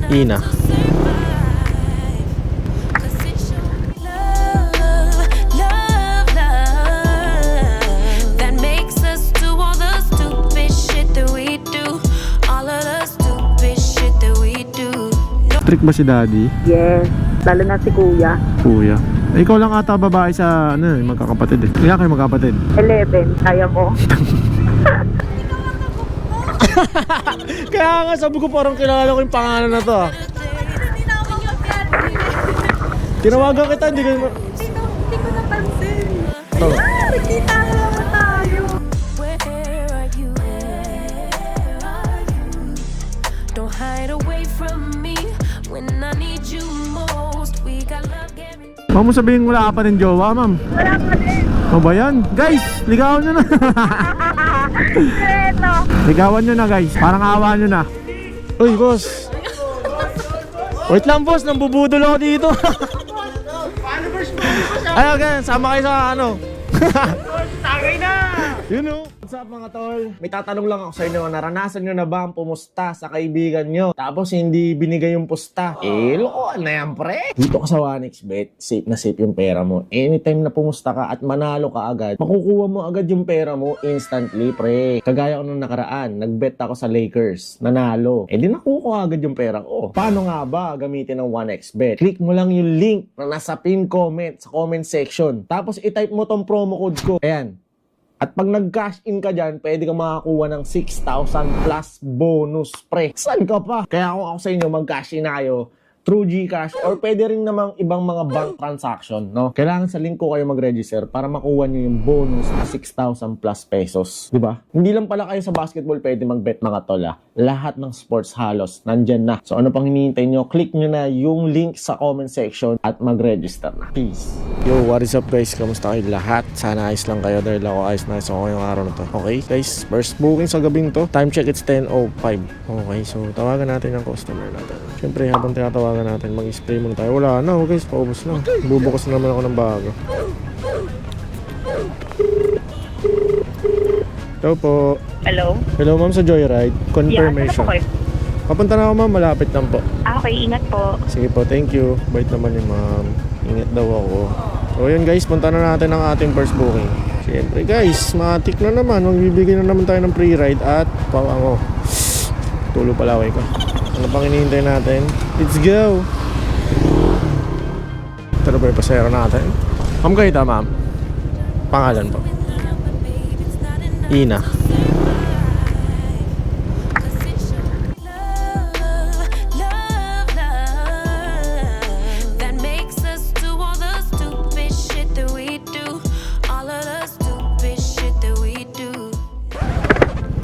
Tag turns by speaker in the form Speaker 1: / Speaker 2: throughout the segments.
Speaker 1: Ina. Trick ba si daddy?
Speaker 2: Yes, lalo na si kuya.
Speaker 1: Kuya. Ikaw lang ata babae sa ano, magkakapatid eh. Kaya kayo magkapatid?
Speaker 2: 11, kaya mo.
Speaker 1: Kaya nga sabi ko parang kilala ko yung pangalan na to ah. Tinawagan kita, hindi ko
Speaker 2: napansin.
Speaker 1: Ito.
Speaker 2: Nakita naman tayo.
Speaker 3: Don't hide away from me when I need you most. We got love guaranteed.
Speaker 1: Huwag mo sabihin wala ka pa rin jowa, ma'am.
Speaker 2: Wala pa din.
Speaker 1: Ano ba yan? Guys, ligawan nyo na.
Speaker 2: Kreto.
Speaker 1: Ligawan nyo na guys, parang awa nyo na. Uy boss. Wait lang boss, nambubudol ako dito. Ay okay, sama kayo sa ano.
Speaker 2: Tagay na.
Speaker 1: You know. What's up mga tol? May tatanong lang ako sa inyo, naranasan nyo na ba ang pumusta sa kaibigan nyo? Tapos hindi binigay yung pusta? Lokohan na yan pre! Dito ka sa 1xBet, safe na safe yung pera mo. Anytime na pumusta ka at manalo ka agad, makukuha mo agad yung pera mo instantly pre. Kagaya ko nung nakaraan, nagbet ako sa Lakers, nanalo. Di nakukuha agad yung pera ko. Paano nga ba gamitin ng 1xBet? Click mo lang yung link na nasa pin comment sa comment section. Tapos itype mo tong promo code ko. Ayan. At pag nag-cash in ka dyan, pwede kang makakuha ng 6,000 plus bonus pre. Saan ka pa? Kaya kung ako sa inyo, mag-cash in na kayo through GCash or pwede rin namang ibang mga bank transaction, no? Kailangan sa link ko kayo mag-register para makuha nyo yung bonus na 6,000 plus pesos. Diba? Hindi lang pala kayo sa basketball pwede mag-bet mga tol ah. Lahat ng sports halos nandyan na. So ano pang hinihintay nyo? Click nyo na yung link sa comment section at mag-register na. Peace! Yo, what is up guys? Kamusta kayo lahat? Sana ayos lang kayo dahil ako ayos na ayos ako ngayong araw na to. Okay guys, first booking sa gabing to. Time check, it's 10:05. Okay, so tawagan natin ang customer natin. Siyempre habang tinatawagan natin, mag-spray muna tayo. Wala na, guys, paubos na. Bubukas na naman ako ng bago. Hello po.
Speaker 2: Hello?
Speaker 1: Hello ma'am sa Joyride. Confirmation.
Speaker 2: Yeah,
Speaker 1: Papunta na ako ma'am, malapit lang po.
Speaker 2: okay, ingat po.
Speaker 1: Sige po, thank you. Bait naman yung ma'am. Ingat daw ako. So yun guys, punta na natin ang ating first booking. Siyempre guys, matik na naman. Magbibigay na naman tayo ng free ride at pawango. Tulo palaway ko. Ano pang hinihintay natin? Let's go! Ito na ba yung pasero natin? Ma'am kayo ito, ma'am? Pangalan po? Ina.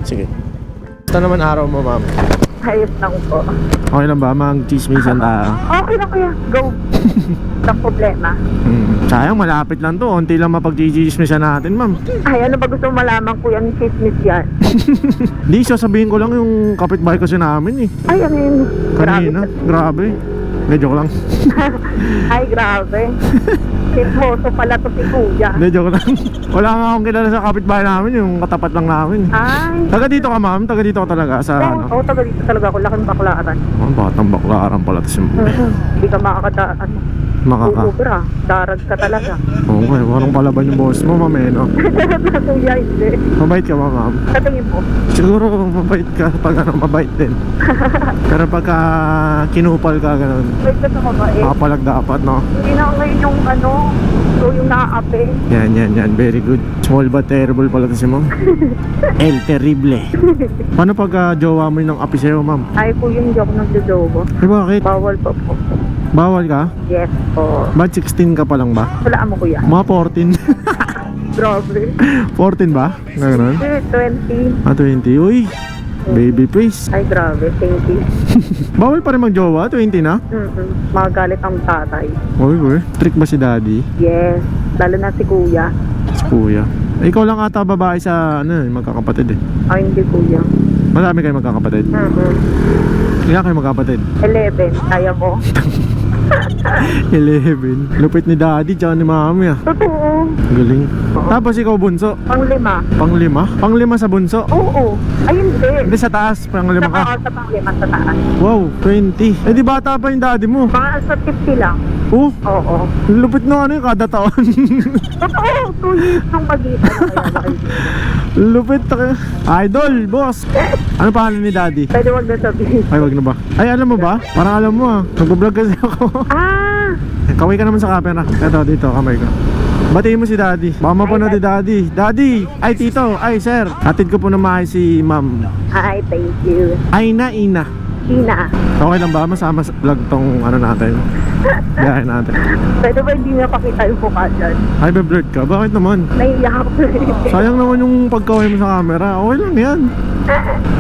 Speaker 1: Sige. Ito naman araw mo, ma'am.
Speaker 2: Ayos lang po.
Speaker 1: Okay lang ba? Mag-chismisan tayo.
Speaker 2: Okay na kuya, go. Walang problema.
Speaker 1: Sayang, malapit lang to. Unti lang mapag-chismisan natin, ma'am.
Speaker 2: Ay, ano ba gusto mo malaman kuya ng chismis yan?
Speaker 1: Di, sasabihin ko lang yung kapitbahay kasi namin eh.
Speaker 2: Ay, ano yun?
Speaker 1: Kanina, grabe. Medyo lang.
Speaker 2: Ay, grabe. Chismoso pala to si kuya.
Speaker 1: Medyo lang. Wala nga akong kilala sa kapitbahay namin, yung katapat lang namin.
Speaker 2: Ay.
Speaker 1: Taga dito ka ma'am? Taga dito ka talaga sa ano?
Speaker 2: Oo, taga dito talaga ako. Laking baklaran.
Speaker 1: Oh, batang baklaran pala to si
Speaker 2: Hindi ka makakadaan.
Speaker 1: Makaka.
Speaker 2: Ubra, darag ka talaga.
Speaker 1: Okay, parang palaban yung boss mo, ma'am eh, no?
Speaker 2: Kuya, hindi.
Speaker 1: Mabait ka ba, ma'am?
Speaker 2: Sa tingin mo?
Speaker 1: Siguro mabait ka pag ano, mabait din. Pero pagka kinupal ka, ganun.
Speaker 2: Wait ka sa mabait.
Speaker 1: Papalag dapat, no?
Speaker 2: Hindi na ngayon yung ano, so yung naaapi.
Speaker 1: Yan. Very good. Small but terrible pala to si ma'am. El terrible. Paano pag jowa mo yung api sa'yo, ma'am?
Speaker 2: Ay po yung joke nagjojobo.
Speaker 1: Eh, bakit?
Speaker 2: Bawal pa po.
Speaker 1: Bawal ka?
Speaker 2: Yes po.
Speaker 1: Ba't 16 ka pa lang ba?
Speaker 2: Wala mo kuya.
Speaker 1: Mga 14.
Speaker 2: Grabe.
Speaker 1: 14 ba? Na ganun?
Speaker 2: 20.
Speaker 1: 20. Uy, baby face.
Speaker 2: Ay grabe, thank you.
Speaker 1: Bawal pa rin mag-jowa? 20 na?
Speaker 2: Magalit ang tatay.
Speaker 1: Uy. Trick ba si daddy?
Speaker 2: Yes, lalo na si kuya.
Speaker 1: Si kuya. Ikaw lang ata babae sa ano, magkakapatid eh.
Speaker 2: Ay hindi kuya.
Speaker 1: Marami kayo magkakapatid. Kaya kayo magkakapatid?
Speaker 2: 11, kaya mo.
Speaker 1: 11. Lupit ni daddy tsaka ni mami ah.
Speaker 2: Totoo.
Speaker 1: Galing. Tapos ikaw bunso?
Speaker 2: Pang-5.
Speaker 1: Pang-5? Pang-5 sa bunso?
Speaker 2: Oo. Ay, hindi
Speaker 1: Hindi, sa taas, pang
Speaker 2: Sa
Speaker 1: lima ka.
Speaker 2: taas, sa pang-lima sa taas.
Speaker 1: Wow, 20. Eh, di bata pa yung daddy mo.
Speaker 2: Mga sa 50 lang.
Speaker 1: Oh,
Speaker 2: Oo.
Speaker 1: lupit na ano yung kada taon.
Speaker 2: Totoo, 2 years nung pagitan.
Speaker 1: Lupit na. Idol, boss. Ano pangalan ni daddy?
Speaker 2: Pwede wag na sabihin.
Speaker 1: Ay, wag na ba? Ay, alam mo ba? Parang alam mo ah. Nag-vlog kasi ako.
Speaker 2: Ah!
Speaker 1: Kamay ka naman sa camera. Ito, dito, kamay ko. Batiin mo si daddy. Baka mapanood ni daddy. Daddy! Ay, tito! Ay, sir! Atid ko po na mahay si ma'am.
Speaker 2: Hi, thank you.
Speaker 1: Ina.
Speaker 2: Ina.
Speaker 1: Okay lang ba? Masama sa vlog tong ano natin. Biyahe natin.
Speaker 2: Pwede ba hindi na pakita yung mukha dyan?
Speaker 1: Ay, be-blurred ka? Bakit naman?
Speaker 2: Naiiyak ako eh.
Speaker 1: Sayang naman yung pagkaway mo sa camera. Okay lang yan.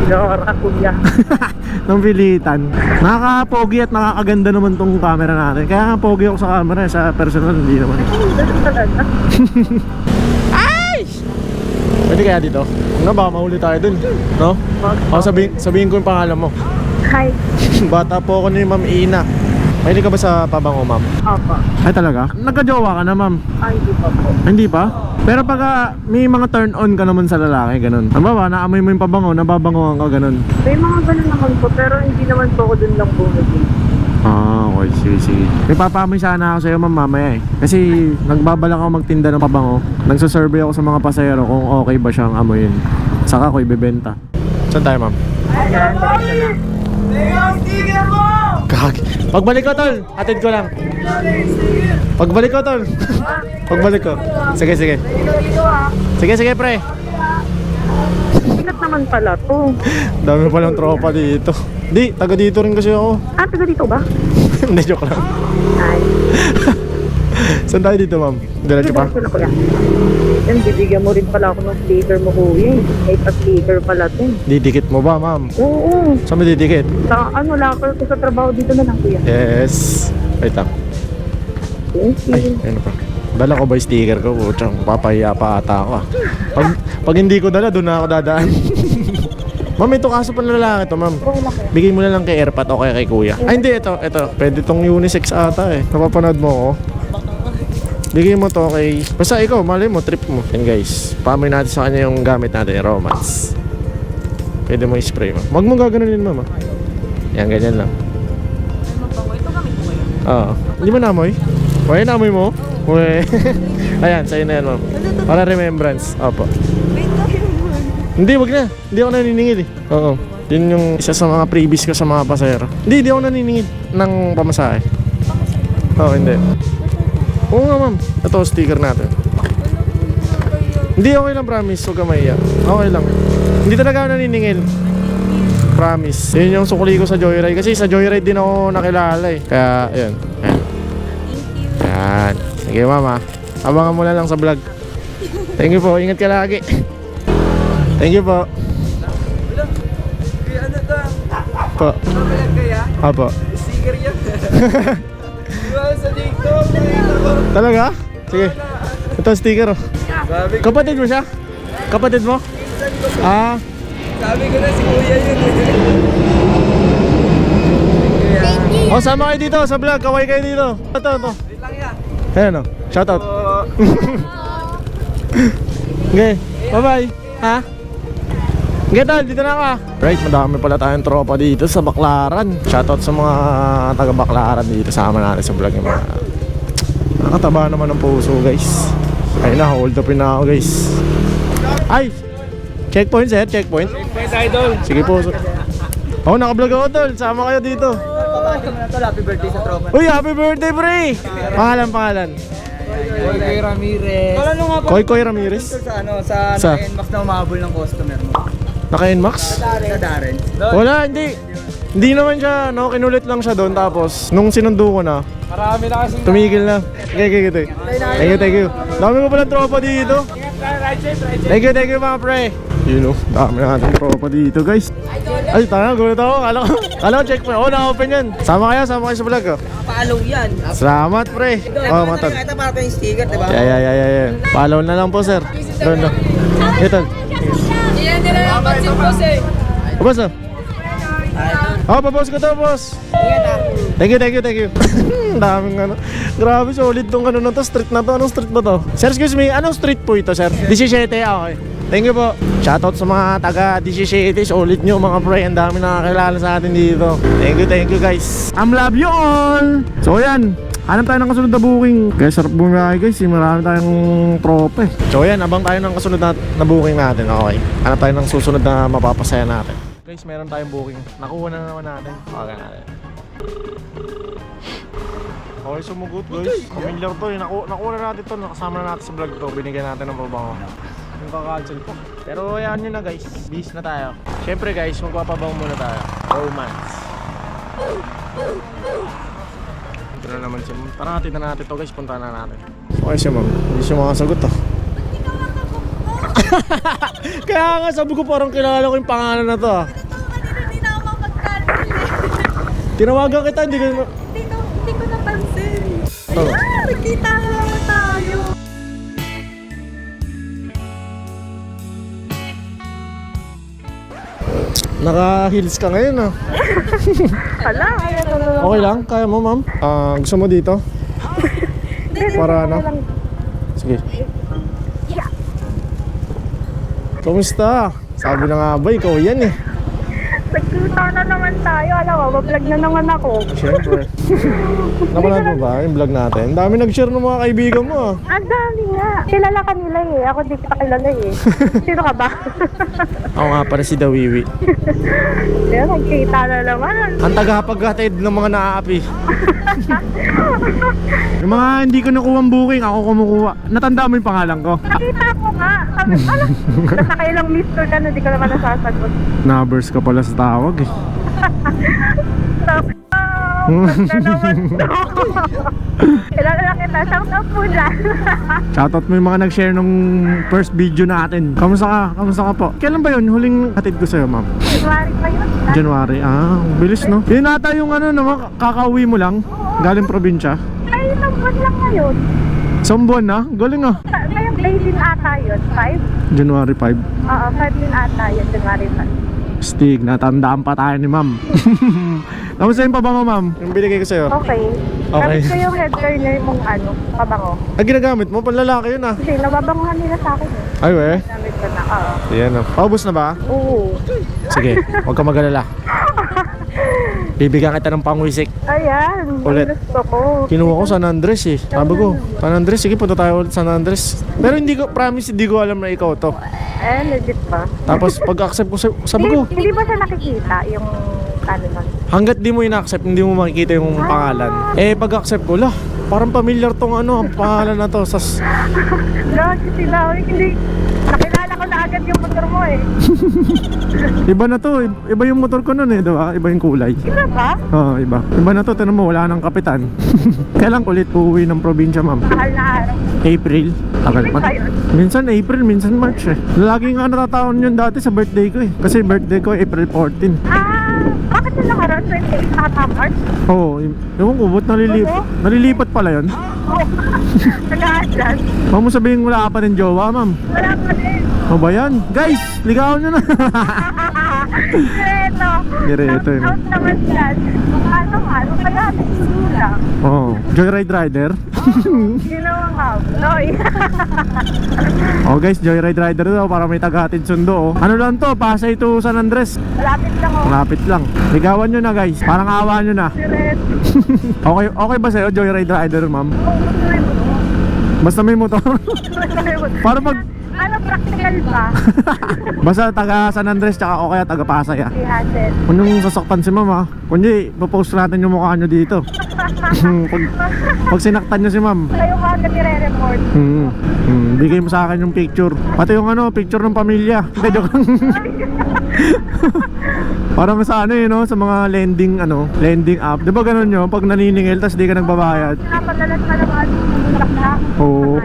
Speaker 2: Sinora, kuya.
Speaker 1: Nang pilitan. Nakaka-pogi at nakakaganda naman tong camera natin. Kaya nga pogi ako sa camera. Sa personal, hindi naman.
Speaker 2: Ganun talaga.
Speaker 1: Pwede kaya dito? Ano ba? Mahuli tayo dun. No? O, sabihin ko yung pangalan mo.
Speaker 2: Hi.
Speaker 1: Bata po ako ni Ma'am Ina. Mahilig ka ba sa pabango, ma'am?
Speaker 2: Opo.
Speaker 1: Ay, talaga? Nagka-jowa ka na, ma'am?
Speaker 2: Ay, hindi pa po.
Speaker 1: Hindi pa? Pero pag may mga turn on ka naman sa lalaki, ganun. Ano ba? Naamoy mo yung pabango, nababangohan ka, ganun.
Speaker 2: May mga ganun naman po, pero hindi naman po ako dun lang bumili.
Speaker 1: Ah, okay. Sige. May papamoy sana ako sa'yo, ma'am, mamaya eh. Kasi nagbabalak ako magtinda ng pabango. Nagsasurvey ako sa mga pasahero kung okay ba siyang amoyin. Saka ako ibebenta. Saan tayo, ma'am?
Speaker 2: Ayan, diretso na.
Speaker 1: Kag. Pagbalik ko, tol. Atid ko lang. Pagbalik ko, tol. Pagbalik ko. Sige. Sige, pre.
Speaker 2: Sikat naman pala to.
Speaker 1: Dami palang tropa dito. Di, taga dito rin kasi ako.
Speaker 2: Ah, taga dito ba?
Speaker 1: Hindi, joke lang.
Speaker 2: Ay.
Speaker 1: Saan tayo dito, ma'am? Diretso pa?
Speaker 2: Diretso na kuya. Yan, bibigyan mo rin pala ako ng sticker mo, kuya. May pa-sticker pala to.
Speaker 1: Didikit mo ba, ma'am?
Speaker 2: Oo.
Speaker 1: Saan mo didikit?
Speaker 2: Sa ano, locker ko sa trabaho dito na lang, kuya.
Speaker 1: Yes. Wait lang.
Speaker 2: Thank
Speaker 1: Ay,
Speaker 2: you.
Speaker 1: ayun pa. Dala ko ba yung sticker ko? Putsang papahiya pa ata ako ah. Pag hindi ko dala, doon na ako dadaan. Ma'am, ito kaso pa na lalaki to, ma'am.
Speaker 2: Oo, laki.
Speaker 1: Bigay mo na lang kay Airpat o kay kuya. Ay, hindi, ito. Pwede tong unisex ata eh. Napapanood mo ako. Bigay mo to kay... Basta ikaw, malay mo, trip mo. Yan guys, paamoy natin sa kanya yung gamit natin, Romance. Pwede mo i-spray mo. Wag mo gaganunin, ma'am. Yan, ganyan lang. Oo. Hindi mo namoy? Uy, namoy mo? Uy. Ayan, sa'yo na yan, ma'am. Para remembrance. Opo. Hindi, wag na. Hindi ako naniningid eh. Oo. Yun yung isa sa mga previous ko sa mga pasahero. Hindi ako naniningid ng pamasahe. Oo, hindi. Oo nga, ma'am. Ito, sticker natin. Hindi, okay lang, promise. Huwag ka mahiya. Okay lang. Hindi talaga ako naniningil. Promise. Yun yung sukli ko sa Joyride. Kasi sa Joyride din ako nakilala eh. Kaya, yun. Ayan. Yan. Sige, mama. Abangan mo na lang sa vlog. Thank you po. Ingat ka lagi. Thank you po.
Speaker 4: Ano to?
Speaker 1: Po.
Speaker 4: Mabalag kaya?
Speaker 1: Apo.
Speaker 4: Sticker yan. Iwan sa TikTok.
Speaker 1: Talaga? Sige. Ito ang sticker oh.
Speaker 4: Sabi ko,
Speaker 1: Kapatid mo siya? Kapatid mo? Ah.
Speaker 4: sabi ko na si Kuya yun eh. Kuya.
Speaker 1: Oh, sama kayo dito sa vlog. Kaway kayo dito. Ito.
Speaker 4: Wait lang yan.
Speaker 1: Ayan oh. Shout out. Okay. Bye-bye. Ha? Okay, tol. Dito na ka. Right, madami pala tayong tropa dito sa Baclaran. Shout out sa mga taga Baclaran dito. Sama natin sa vlog yung mga... Nakataba naman ng puso, guys. Ayun na, hold upin na ako, guys. Ay! Checkpoint, sir. Checkpoint.
Speaker 4: Checkpoint, idol.
Speaker 1: Sige po. Oh, naka-vlog ako, tol. Sama kayo dito.
Speaker 4: Pabati mo na to. Happy birthday sa tropa.
Speaker 1: Uy, happy birthday, pre! Pangalan.
Speaker 4: Koy Ramirez. Wala nung nga pa.
Speaker 1: Koy Ramirez.
Speaker 4: Sa ano, sa
Speaker 1: Sa?
Speaker 4: NMAX na umabol ng customer mo.
Speaker 1: Naka-NMAX?
Speaker 4: Sa Darren.
Speaker 1: Wala, hindi. Hindi naman siya, no? Kinulit lang siya doon. Tapos, nung sinundo ko na,
Speaker 4: Marami na kasi.
Speaker 1: tumigil na. Okay. Thank you. Dami ko palang tropa dito. Thank you mga pre. You know, dami natin tropa dito, guys. Ay, tanga, gulat ako. Kala ko checkpoint. Oh, na-open yan. Sama kayo sa vlog, oh.
Speaker 4: Follow yan.
Speaker 1: Salamat, pre. Oh, matag.
Speaker 4: Ito para pa yung sticker, diba?
Speaker 1: Yeah. Follow na lang po, sir. Doon. Ito.
Speaker 4: Yan, din na yung pansin po, sir.
Speaker 1: Boss, oh. Oh, papost ko to, boss. Thank you. Daming ano. Grabe, solid tong ano na to, street na to. Anong street ba to? Sir, excuse me, anong street po ito, sir? 17, okay. Thank you po. Shoutout sa mga taga DCCities. Ulit nyo mga pre. Ang dami nakakilala sa atin dito. Thank you guys. Love you all. So yan, hanap tayo ng kasunod na booking. Kaya sarap bumiyahe guys, marami tayong trope. So yan, abang tayo ng kasunod na booking natin. Okay, hanap tayo ng susunod na mapapasaya natin. Guys, meron tayong booking. Nakuha na naman natin. Okay natin. Okay, sumugot guys. Familiar to eh. Nakuha na natin to. Nakasama na natin sa vlog to. Binigyan natin ng pabango. Yung kakancel po. Pero ayan nyo na guys. Bis na tayo. Siyempre guys, magpapabango muna tayo. Romance. Ito na naman siya. Tara natin na natin to guys. Punta na natin. Okay siya ma'am. Hindi siya makasagot to. Kaya nga sabi ko parang kilala ko yung pangalan na to ah.
Speaker 5: Hindi na ako mapag-cancel eh.
Speaker 1: Tinawagan kita. Hindi
Speaker 5: Hindi ko napansin.
Speaker 1: Oh.
Speaker 5: Nagkita na naman tayo.
Speaker 1: Naka-heels ka ngayon ah.
Speaker 2: Hala, ayan na lang.
Speaker 1: Okay lang? Kaya mo ma'am? Gusto mo dito? Para ano? Sige. Kumusta? Sabi na nga ba, ikaw yan eh.
Speaker 2: Nagkita na naman tayo. Alam mo, vlog na naman ako.
Speaker 1: Siyempre. Napanood mo ba yung vlog natin? Ang dami nag-share ng mga kaibigan mo ah.
Speaker 2: Ang dami nga. Kilala ka nila eh. Ako di kita kilala eh. Sino ka ba?
Speaker 1: Ako nga para si Dawiwi.
Speaker 2: Kaya nagkita na naman.
Speaker 1: Ang tagapaghatid ng mga naaapi. Yung mga hindi ko nakuha ang booking, ako kumukuha. Natanda mo yung pangalan ko?
Speaker 2: Nakita ko nga. Sabi, alam, nasa kailang mister ka na, di ka naman nasasagot.
Speaker 1: Numbers ka pala sa tawag eh.
Speaker 2: Sabi, na naman to. Kilala na kita, shout out po dyan.
Speaker 1: Shoutout mo yung mga nag-share nung first video natin. Kamusta ka? Kamusta ka po? Kailan ba yun? Huling hatid ko sa'yo ma'am?
Speaker 2: January pa yun.
Speaker 1: January. Ah, bilis no? Yun ata yung ano naman, kakauwi mo lang? Galing probinsya?
Speaker 2: Ay, ilang buwan lang ngayon.
Speaker 1: Isang buwan na? Galing ah.
Speaker 2: Ngayong day din ata yun, 5?
Speaker 1: January 5.
Speaker 2: Oo, 5 din ata yun, January 5.
Speaker 1: Stig, natandaan pa tayo ni ma'am. Kamusta yung pabango ma'am? Yung binigay ko sa'yo?
Speaker 2: Okay.
Speaker 1: Okay.
Speaker 2: Tapos ko yung head turner mong ano, pabango.
Speaker 1: Ah, ginagamit mo? Panlalaki yun ah.
Speaker 2: Kasi nababanguhan nila sa akin eh.
Speaker 1: Ay we?
Speaker 2: Gamit ko na, oo.
Speaker 1: Ayan ah. Paubos na ba?
Speaker 2: Oo.
Speaker 1: Sige, huwag ka mag-alala. Bibigyan kita ng pangwisik.
Speaker 2: Ayan,
Speaker 1: Ulit.
Speaker 2: gusto ko.
Speaker 1: Kinuha ko San Andres eh. Sabi ko, San Andres, sige punta tayo ulit San Andres. Pero hindi ko, promise, hindi ko alam na ikaw to.
Speaker 2: Eh, legit ba?
Speaker 1: Tapos pag-accept ko, sabi ko,
Speaker 2: Hindi ba siya nakikita yung ano nun?
Speaker 1: hanggat di mo ina-accept, hindi mo makikita yung pangalan. Eh, pag-accept ko, lah, parang familiar tong ano, ang pangalan na to. Sas,
Speaker 2: Gagi sila, hindi. Nakilala ko na agad yung motor mo eh.
Speaker 1: iba na to, iba yung motor ko nun eh, diba? Iba yung kulay.
Speaker 2: Iba ba?
Speaker 1: Oo, iba. Iba na to, tinan mo, wala nang kapitan. Kailan ulit uuwi ng probinsya, ma'am?
Speaker 2: Mahal na araw.
Speaker 1: April. Tagal pa.
Speaker 2: Ba yun?
Speaker 1: Minsan April, minsan March eh. Lagi nga natataon yun dati sa birthday ko eh. Kasi birthday ko April 14.
Speaker 2: Bakit yung nakaraan 28 nakatapart?
Speaker 1: Oo, ewan ko, ba't nalilipat pala yun?
Speaker 2: Oo. Nag-a-adjust.
Speaker 1: Huwag mo sabihin wala ka pa rin jowa, ma'am.
Speaker 2: Wala pa din.
Speaker 1: O ba yan? Guys, ligawan nyo na.
Speaker 2: Direto.
Speaker 1: Direto yun.
Speaker 2: Out naman yan. Ano kaya? Nagsulula.
Speaker 1: Oo, Joyride Rider.
Speaker 2: Ginawang habloy.
Speaker 1: Oh guys, Joyride Rider daw para may tagahatid sundo oh. Ano lang to, Pasay to San Andres.
Speaker 2: Malapit lang ako.
Speaker 1: Malapit lang. Ligawan nyo na guys, parang awa nyo na.
Speaker 2: Direto.
Speaker 1: Okay ba sa'yo, Joyride Rider, ma'am? Basta may motor. Para pag
Speaker 2: Ano, practical ba?
Speaker 1: basta taga San Andres tsaka o kaya taga Pasay ah.
Speaker 2: Si Hassel.
Speaker 1: Kung yung sasaktan si ma'am ah, kundi popost natin yung mukha nyo dito. pag sinaktan nyo si ma'am,
Speaker 2: Kayo ka agad nire-report.
Speaker 1: bigay mo sa akin yung picture. Pati yung ano, picture ng pamilya. Hindi, joke lang. Parang sa ano no, sa mga lending app. Di ba ganun yun? Pag naniningil tas di ka nagbabayad.
Speaker 2: Napadalas ka naman bumulak na.
Speaker 1: Oo.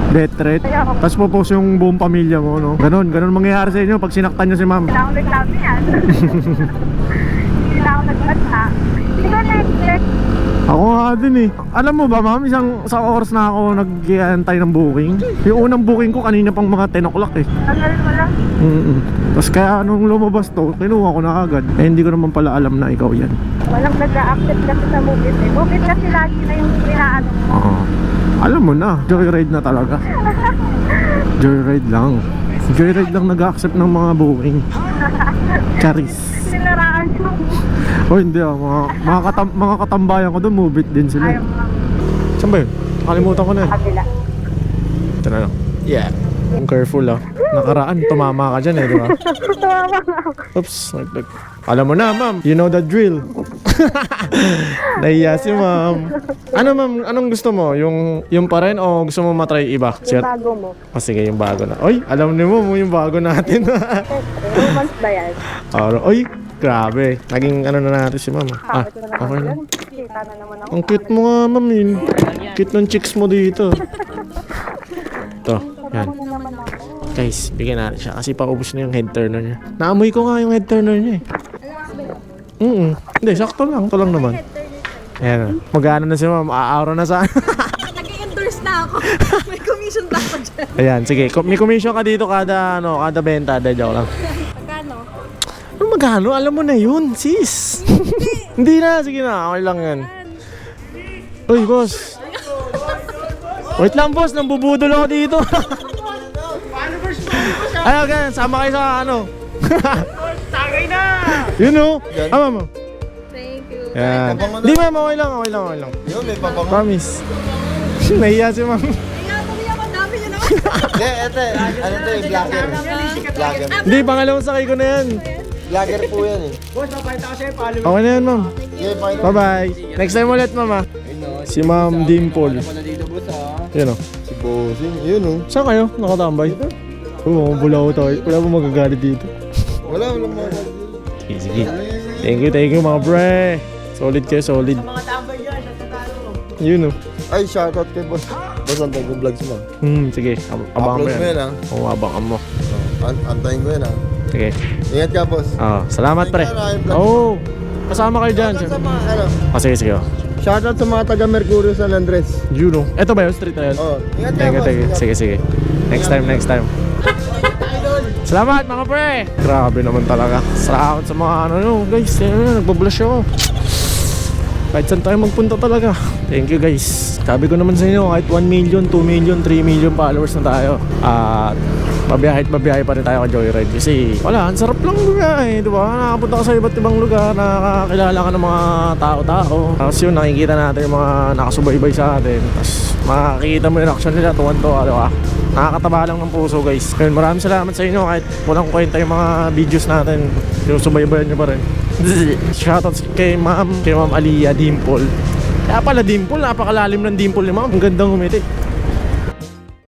Speaker 1: Death threat. Tapos popost yung buong pamilya mo, no? Ganun mangyayari sa inyo pag sinaktan nyo si ma'am.
Speaker 2: Kailangan ko nagsabi yan. Hindi na ako nagbasa. Hindi ko na-expect.
Speaker 1: Ako nga din eh. Alam mo ba ma'am, isang oras na ako nag-iantay ng booking. Yung unang booking ko kanina pang mga 10 o'clock eh.
Speaker 2: Tagal mo lang.
Speaker 1: Tapos kaya nung lumabas to, kinuha ko na agad. Eh hindi ko naman pala alam na ikaw yan.
Speaker 2: Walang nag-a-accept kasi sa movies eh. Movies kasi lagi na yung inaano mo.
Speaker 1: Oo. Alam mo na, joyride na talaga. Joyride lang. Joyride lang nag-accept ng mga Boeing. Charis.
Speaker 2: Sinaraan mo.
Speaker 1: Oh, hindi ah. Mga katambayan ko doon, move it din sila.
Speaker 2: Ayaw mo.
Speaker 1: Saan ba yun? Nakalimutan ko na eh.
Speaker 2: Kabila.
Speaker 1: Ito na lang. Yeah. Ang careful ah. Nakaraan, tumama ka dyan eh, di ba?
Speaker 2: Tumama nga ako.
Speaker 1: Oops. Alam mo na, ma'am. You know the drill. Nahiya si ma'am. Ano ma'am, anong gusto mo? Yung pa rin o gusto mo matry iba?
Speaker 2: Yung bago mo.
Speaker 1: O sige, yung bago na. Oy, alam niyo mo yung bago natin.
Speaker 2: Romance ba yan?
Speaker 1: Oy, grabe. Naging ano na natin si ma'am. Ah,
Speaker 2: Ito na
Speaker 1: okay
Speaker 2: naman
Speaker 1: na.
Speaker 2: yan. Kita na naman ako.
Speaker 1: Ang cute mo nga, ma'am. Yun. Cute ng chicks mo dito. Ito, yan. Guys, bigyan natin siya kasi paubos na yung head turner niya. Naamoy ko nga yung head turner niya eh. Hindi, sakto lang. Ito lang naman. Ayan. Mag-ano na si ma'am. Aara na sa...
Speaker 5: Nag-endorse na ako. May commission pa ako dyan.
Speaker 1: Ayan, sige. May commission ka dito kada benta. Joke lang.
Speaker 5: Magkano?
Speaker 1: Ano magkano? Alam mo na yun, sis. Hindi na. Sige na. Okay lang yan. Uy, boss. Wait lang, boss. Nambubudol ako dito. Ayaw, ganyan. Sama kayo sa ano. Tagay na! Yun o. Ama mo.
Speaker 5: Thank you.
Speaker 1: Yan. Di ma'am, okay lang.
Speaker 6: Yun, may pabango.
Speaker 1: Promise. Nahiya si ma'am.
Speaker 5: Kaya tumiyak ang dami nyo naman.
Speaker 6: Hindi, ete. Ano to eh, vlogger. Vlogger.
Speaker 1: Hindi, pangalawang sakay ko na yan.
Speaker 6: Vlogger po yan eh.
Speaker 1: Okay na yan, ma'am.
Speaker 6: Okay, fine.
Speaker 1: Bye-bye. Next time ulit, ma'am ah. Si Ma'am Dimple. Yun o.
Speaker 6: Si Bossing, yun oh.
Speaker 1: Saan kayo? Nakatambay? Oo, bulaw tayo. Wala mo magagalit dito.
Speaker 6: Wala mga.
Speaker 1: Sige. Thank you mga pre. Solid kayo, solid. Yun o.
Speaker 6: Ay, shoutout kay Boss. Boss, antayin ko vlogs mo.
Speaker 1: Sige. Abangan mo
Speaker 6: Upload mo yan
Speaker 1: yan.
Speaker 6: ah.
Speaker 1: Oo, abangan mo.
Speaker 6: Antayin ko yan ah.
Speaker 1: Sige.
Speaker 6: Ingat ka, Boss.
Speaker 1: Salamat pre. Oo. Kasama kayo dyan.
Speaker 6: Shoutout sa mga, ano,
Speaker 1: Sige.
Speaker 6: shoutout sa mga taga Mercurio San Andres.
Speaker 1: Yun o. Ito ba yun? Street na yun?
Speaker 6: Oh, ingat ka, Boss.
Speaker 1: Thank you. Sige. Next time. Salamat mga pre. Grabe naman talaga. Salamat sa mga ano nyo guys. Nagbablush ako. Kahit saan tayo magpunta talaga. Thank you guys. Sabi ko naman sa inyo, kahit 1 million, 2 million, 3 million followers na tayo. At mabiyahe pa rin tayo ka Joyride. Kasi wala, ang sarap lang bumiyahe, di ba? Nakapunta ka sa iba't ibang lugar, nakakilala ka ng mga tao-tao. Tapos yun, nakikita natin yung mga nakasubaybay sa atin. Tapos makikita mo yung reaction nila, tuwan-tuwa, di ba? Nakakataba lang ng puso guys. Kaya maraming salamat sa inyo kahit walang kwenta yung mga videos natin. Yung subaybayan nyo pa rin. Shoutouts kay Ma'am Aliyah Dimple. Kaya pala Dimple, napakalalim ng dimple ni Ma'am. Ang gandang umiti.